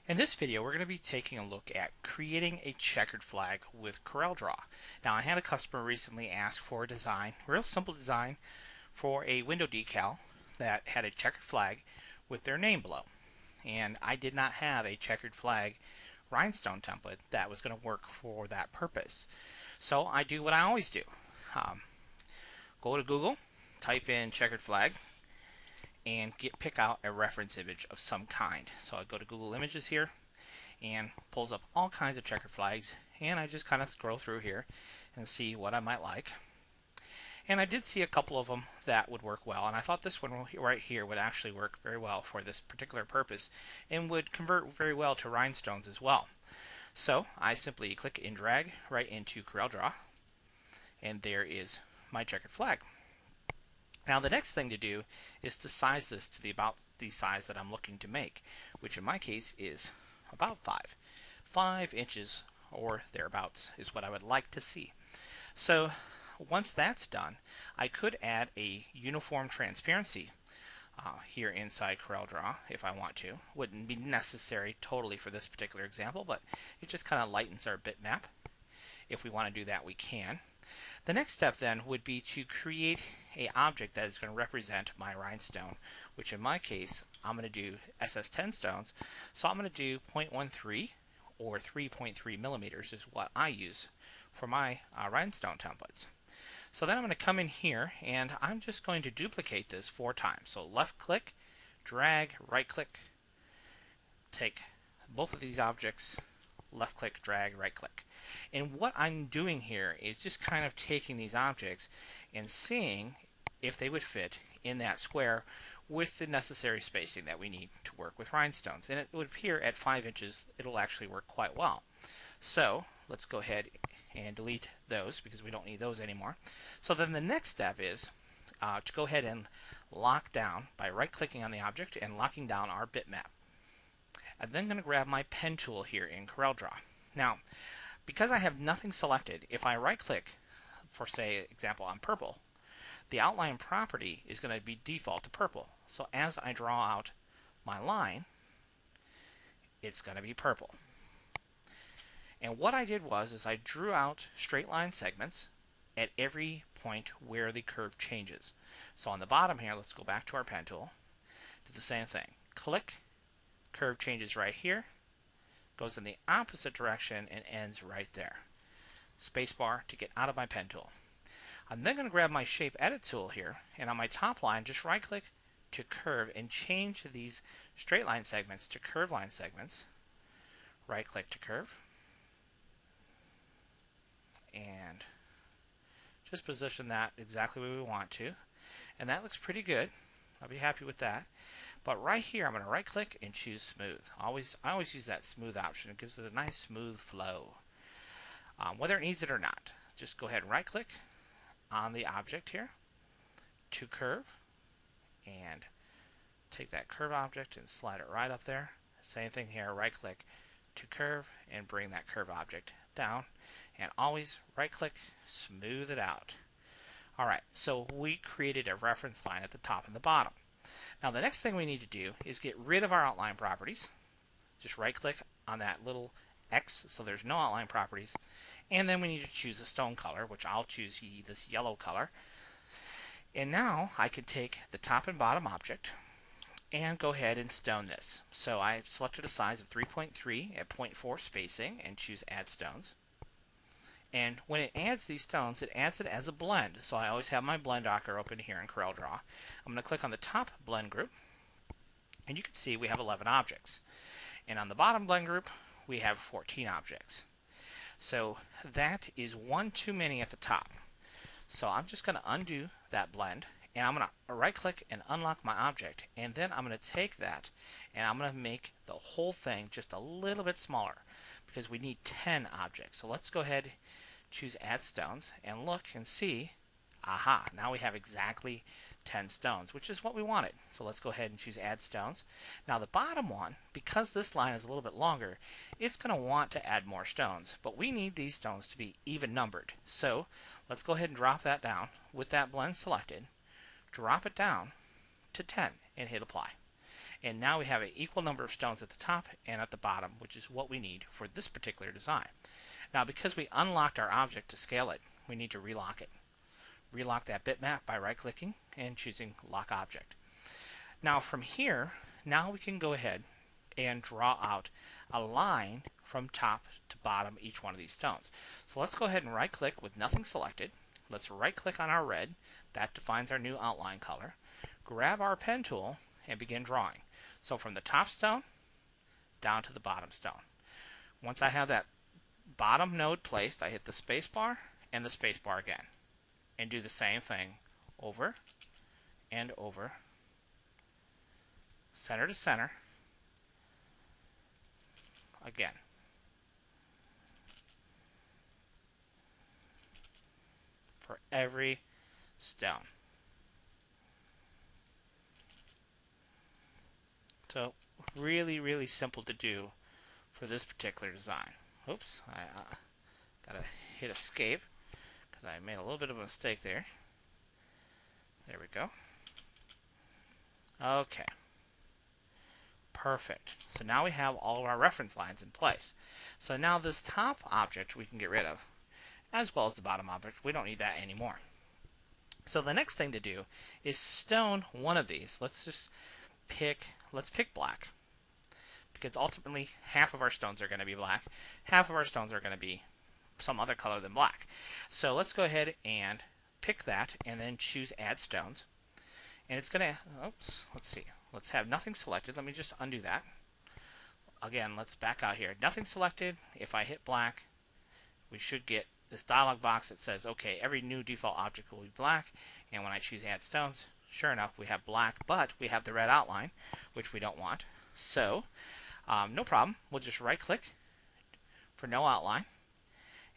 In this video, we're going to be taking a look at creating a checkered flag with CorelDRAW. Now, I had a customer recently ask for a design, real simple design, for a window decal that had a checkered flag with their name below. And I did not have a checkered flag rhinestone template that was going to work for that purpose. So I do what I always do. Go to Google, type in checkered flag, and pick out a reference image of some kind. So I go to Google Images here and pulls up all kinds of checkered flags, and I just kind of scroll through here and see what I might like. And I did see a couple of them that would work well, and I thought this one right here would actually work very well for this particular purpose and would convert very well to rhinestones as well. So I simply click and drag right into CorelDRAW, and there is my checkered flag. Now the next thing to do is to size this to about the size that I'm looking to make, which in my case is about 5 inches or thereabouts is what I would like to see. So once that's done, I could add a uniform transparency here inside CorelDRAW if I want to. Wouldn't be necessary totally for this particular example, but it just kind of lightens our bitmap. If we want to do that, we can. The next step then would be to create an object that is going to represent my rhinestone, which in my case I'm going to do SS10 stones. So I'm going to do 0.13 or 3.3 millimeters is what I use for my rhinestone templates. So then I'm going to come in here and I'm just going to duplicate this 4 times. So left click, drag, right click, take both of these objects, left click, drag, right click. And what I'm doing here is just kind of taking these objects and seeing if they would fit in that square with the necessary spacing that we need to work with rhinestones. And it would appear at 5 inches it'll actually work quite well. So let's go ahead and delete those because we don't need those anymore. So then the next step is to go ahead and lock down by right clicking on the object and locking down our bitmap. I'm then going to grab my pen tool here in CorelDRAW. Now, because I have nothing selected, if I right click, for say example on purple, the outline property is going to be default to purple. So as I draw out my line, it's going to be purple. And what I did was I drew out straight line segments at every point where the curve changes. So on the bottom here, let's go back to our pen tool, do the same thing. Click, curve changes right here, goes in the opposite direction and ends right there. Spacebar to get out of my pen tool. I'm then going to grab my shape edit tool here, and on my top line just right click to curve and change these straight line segments to curve line segments. Right click to curve and just position that exactly where we want to, and that looks pretty good. I'll be happy with that. But right here, I'm going to right click and choose smooth. I always use that smooth option. It gives it a nice smooth flow. Whether it needs it or not, just go ahead and right click on the object here to curve and take that curve object and slide it right up there. Same thing here, right click to curve and bring that curve object down, and always right click, smooth it out. Alright, so we created a reference line at the top and the bottom. Now the next thing we need to do is get rid of our outline properties. Just right click on that little X so there's no outline properties, and then we need to choose a stone color, which I'll choose this yellow color. And now I can take the top and bottom object and go ahead and stone this. So I selected a size of 3.3 at 0.4 spacing and choose add stones. And when it adds these stones, it adds it as a blend. So I always have my blend docker open here in CorelDRAW. I'm going to click on the top blend group, and you can see we have 11 objects. And on the bottom blend group, we have 14 objects. So that is one too many at the top. So I'm just going to undo that blend, and I'm going to right click and unlock my object, and then I'm going to take that and I'm going to make the whole thing just a little bit smaller because we need 10 objects. So let's go ahead, choose add stones, and look and see, aha, now we have exactly 10 stones, which is what we wanted. So let's go ahead and choose add stones. Now the bottom one, because this line is a little bit longer, it's going to want to add more stones, but we need these stones to be even numbered. So let's go ahead and drop that down with that blend selected, drop it down to 10 and hit apply. And now we have an equal number of stones at the top and at the bottom, which is what we need for this particular design. Now, because we unlocked our object to scale it, we need to relock it. Relock that bitmap by right-clicking and choosing Lock Object. Now from here, now we can go ahead and draw out a line from top to bottom each one of these stones. So let's go ahead and right-click with nothing selected. Let's right-click on our red. That defines our new outline color. Grab our pen tool and begin drawing. So from the top stone down to the bottom stone. Once I have that bottom node placed, I hit the space bar and the space bar again. And do the same thing over and over, center to center, again. For every stone. So really, really simple to do for this particular design. Oops, I gotta hit escape because I made a little bit of a mistake there. There we go. Okay. Perfect. So now we have all of our reference lines in place. So now this top object we can get rid of, as well as the bottom object. We don't need that anymore. So the next thing to do is stone one of these. Let's pick black. Because ultimately half of our stones are going to be black. Half of our stones are going to be some other color than black. So let's go ahead and pick that and then choose Add Stones. And it's going to, oops, let's see. Let's have nothing selected. Let me just undo that. Again, let's back out here. Nothing selected. If I hit black, we should get this dialog box that says, okay, every new default object will be black. And when I choose Add Stones, sure enough, we have black, but we have the red outline, which we don't want. So, no problem. We'll just right-click for no outline,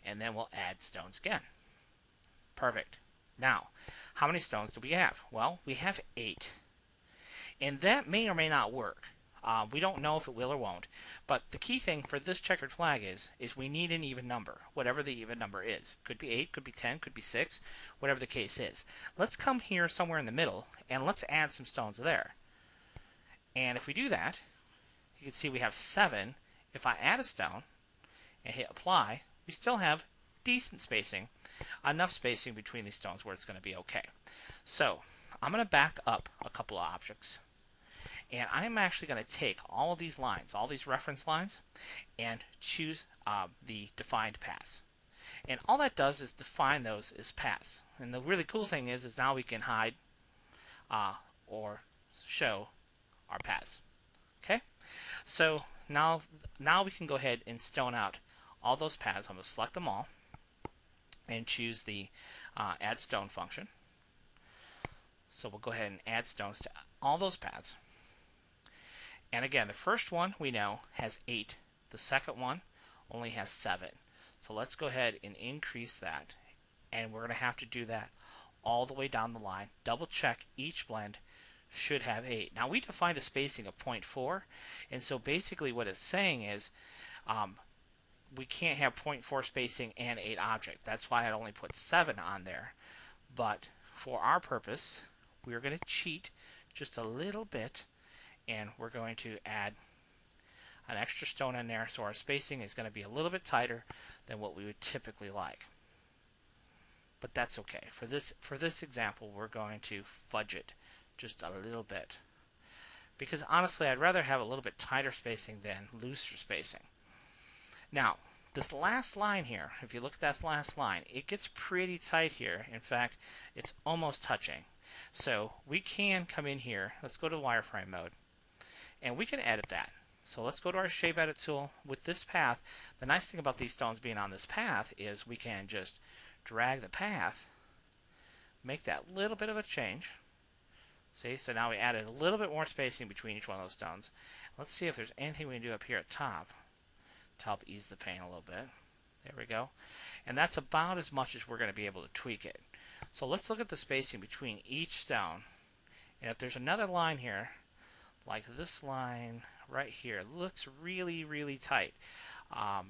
and then we'll add stones again. Perfect. Now, how many stones do we have? Well, we have 8. And that may or may not work. We don't know if it will or won't. But the key thing for this checkered flag is we need an even number, whatever the even number is. Could be 8, could be 10, could be 6, whatever the case is. Let's come here somewhere in the middle, and let's add some stones there. And if we do that, you can see we have 7. If I add a stone and hit apply, we still have decent spacing, enough spacing between these stones where it's going to be okay. So I'm going to back up a couple of objects, and I'm actually going to take all of these lines, all these reference lines, and choose the defined paths. And all that does is define those as paths. And the really cool thing is now we can hide or show our paths. Okay, so now we can go ahead and stone out all those paths. I'm going to select them all and choose the add stone function. So we'll go ahead and add stones to all those paths. And again, the first one we know has 8. The second one only has 7. So let's go ahead and increase that. And we're going to have to do that all the way down the line. Double check each blend should have 8. Now we defined a spacing of 0.4, and so basically what it's saying is we can't have 0.4 spacing and 8 objects. That's why I only put 7 on there. But for our purpose, we're going to cheat just a little bit, and we're going to add an extra stone in there, so our spacing is going to be a little bit tighter than what we would typically like. But that's okay. For this example, we're going to fudge it just a little bit, because honestly I'd rather have a little bit tighter spacing than looser spacing. Now this last line here, if you look at that last line, it gets pretty tight here. In fact, it's almost touching. So we can come in here, let's go to wireframe mode, and we can edit that. So let's go to our shape edit tool. With this path, the nice thing about these stones being on this path is we can just drag the path, make that little bit of a change. See, so now we added a little bit more spacing between each one of those stones. Let's see if there's anything we can do up here at top to help ease the pain a little bit. There we go. And that's about as much as we're going to be able to tweak it. So let's look at the spacing between each stone. And if there's another line here, like this line right here, looks really, really tight. I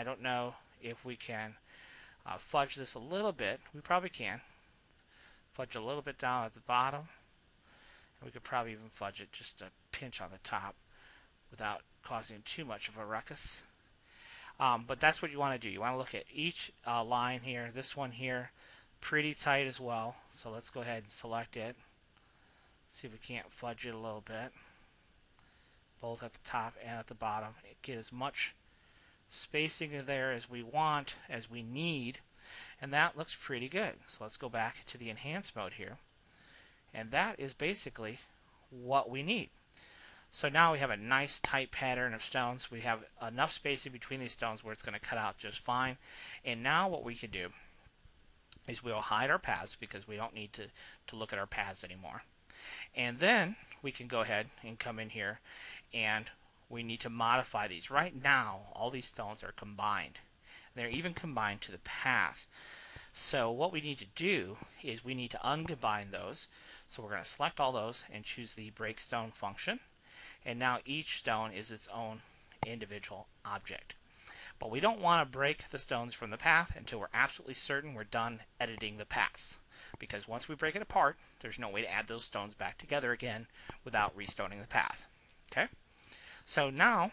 don't know if we can fudge this a little bit. We probably can. Fudge a little bit down at the bottom. We could probably even fudge it just a pinch on the top without causing too much of a ruckus. But that's what you want to do. You want to look at each line here. This one here, pretty tight as well. So let's go ahead and select it. See if we can't fudge it a little bit. Both at the top and at the bottom. Get as much spacing in there as we want, as we need. And that looks pretty good. So let's go back to the enhance mode here. And that is basically what we need. So now we have a nice tight pattern of stones. We have enough spacing between these stones where it's going to cut out just fine. And now what we can do is we'll hide our paths because we don't need to look at our paths anymore. And then we can go ahead and come in here and we need to modify these. Right now, all these stones are combined. They're even combined to the path. So what we need to do is we need to uncombine those. So we're going to select all those and choose the break stone function. And now each stone is its own individual object. But we don't want to break the stones from the path until we're absolutely certain we're done editing the paths. Because once we break it apart, there's no way to add those stones back together again without restoning the path. Okay? So now,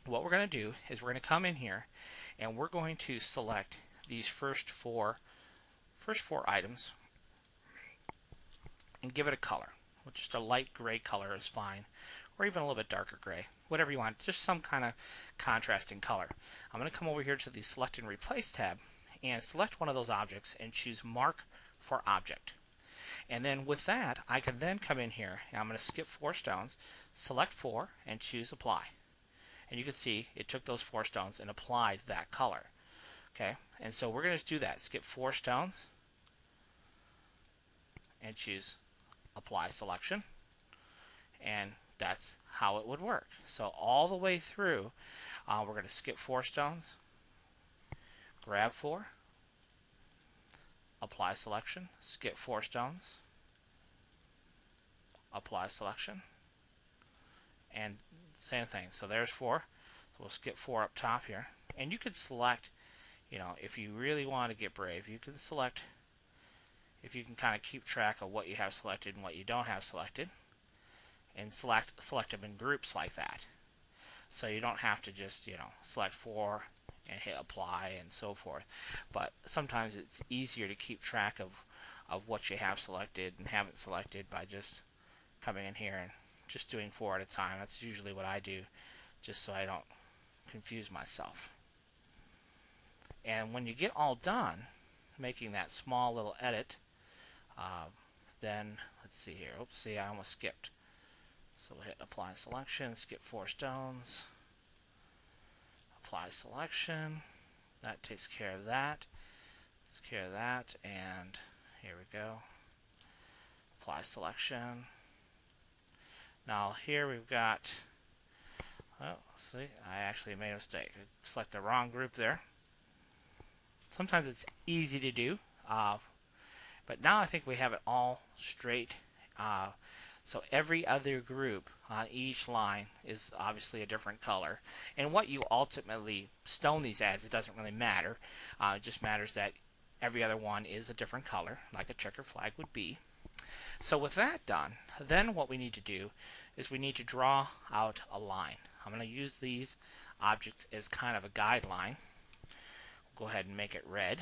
what we're going to do is we're going to come in here and we're going to select these first four items and give it a color. Just a light gray color is fine, or even a little bit darker gray, whatever you want, just some kind of contrasting color. I'm going to come over here to the Select and Replace tab and select one of those objects and choose Mark for Object. And then with that, I can then come in here and I'm going to skip 4 stones, select 4, and choose Apply. And you can see it took those 4 stones and applied that color. Okay, and so we're going to do that. Skip 4 stones and choose Apply Selection. And that's how it would work. So all the way through, we're going to skip 4 stones, grab 4, apply selection, skip 4 stones, apply selection, and same thing. So there's 4. So we'll skip 4 up top here. And you could select, if you really want to get brave, you can select, if you can kind of keep track of what you have selected and what you don't have selected, and select them in groups like that. So you don't have to just, select 4 and hit apply and so forth. But sometimes it's easier to keep track of what you have selected and haven't selected by just coming in here and just doing 4 at a time. That's usually what I do, just so I don't confuse myself. And when you get all done making that small little edit, then let's see here. Oops, see, I almost skipped. So we'll hit apply selection, skip 4 stones, apply selection. That takes care of that. Takes care of that, and here we go. Apply selection. Now here we've got, see, I actually made a mistake. I select the wrong group there. Sometimes it's easy to do, but now I think we have it all straight. So every other group on each line is obviously a different color. And what you ultimately stone these as, it doesn't really matter. It just matters that every other one is a different color, like a checkered flag would be. So with that done, then what we need to do is we need to draw out a line. I'm going to use these objects as kind of a guideline. We'll go ahead and make it red.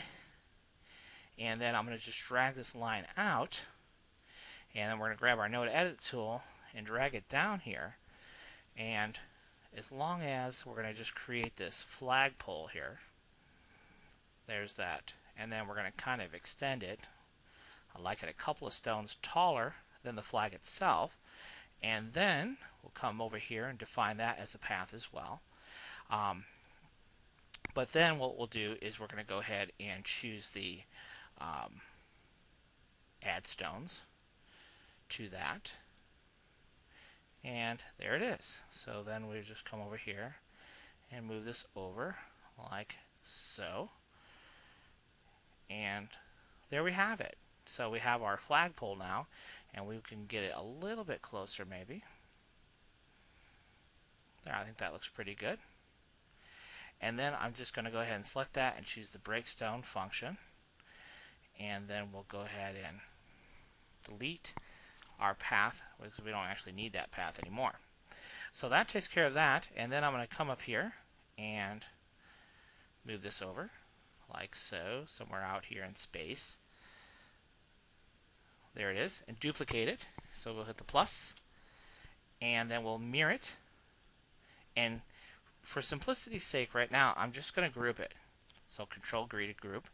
And then I'm going to just drag this line out. And then we're going to grab our node edit tool and drag it down here. And as long as we're going to just create this flagpole here, there's that. And then we're going to kind of extend it. I like it a couple of stones taller than the flag itself. And then we'll come over here and define that as a path as well. But then what we'll do is we're going to go ahead and choose the add stones to that, and there it is. So then we just come over here and move this over like so, and there we have it. So we have our flagpole now, and we can get it a little bit closer maybe. There, I think that looks pretty good. And then I'm just going to go ahead and select that and choose the break stone function, and then we'll go ahead and delete our path, because we don't actually need that path anymore. So that takes care of that, and then I'm going to come up here and move this over like so, somewhere out here in space. There it is, and duplicate it. So we'll hit the plus, and then we'll mirror it. And for simplicity's sake right now, I'm just going to group it. So Control group.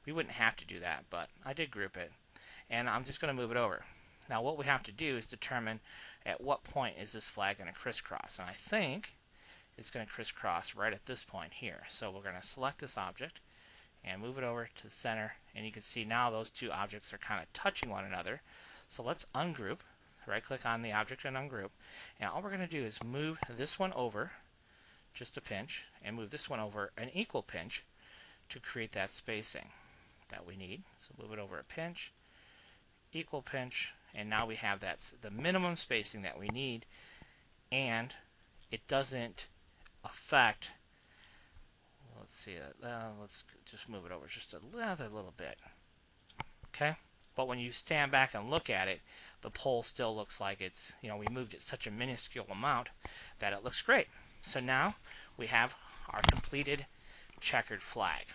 We wouldn't have to do that, but I did group it. And I'm just going to move it over. Now what we have to do is determine at what point is this flag going to crisscross. And I think it's going to crisscross right at this point here. So we're going to select this object and move it over to the center. And you can see now those two objects are kind of touching one another. So let's ungroup. Right click on the object and ungroup. And all we're going to do is move this one over just a pinch and move this one over an equal pinch to create that spacing that we need. So move it over a pinch, equal pinch, and now we have the minimum spacing that we need, and it doesn't affect, let's see, let's just move it over just another little bit. Okay? But when you stand back and look at it, the pole still looks like it's, we moved it such a minuscule amount that it looks great. So now we have our completed checkered flag.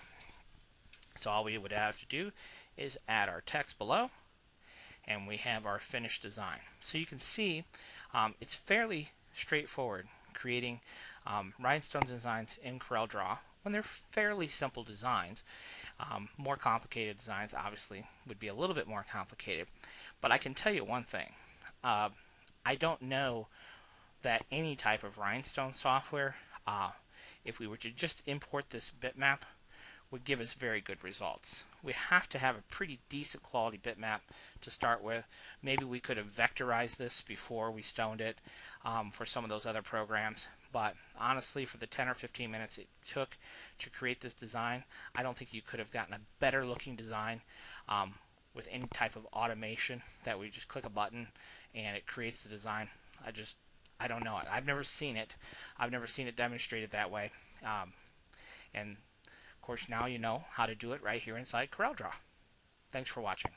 So all we would have to do is add our text below, and we have our finished design. So you can see it's fairly straightforward creating rhinestone designs in CorelDRAW when they're fairly simple designs. More complicated designs obviously would be a little bit more complicated, but I can tell you one thing. I don't know that any type of rhinestone software, if we were to just import this bitmap, would give us very good results. We have to have a pretty decent quality bitmap to start with. Maybe we could have vectorized this before we stoned it for some of those other programs, but honestly, for the 10 or 15 minutes it took to create this design, I don't think you could have gotten a better looking design with any type of automation that we just click a button and it creates the design. I don't know it. I've never seen it. I've never seen it demonstrated that way. And of course, now you know how to do it right here inside CorelDRAW. Thanks for watching.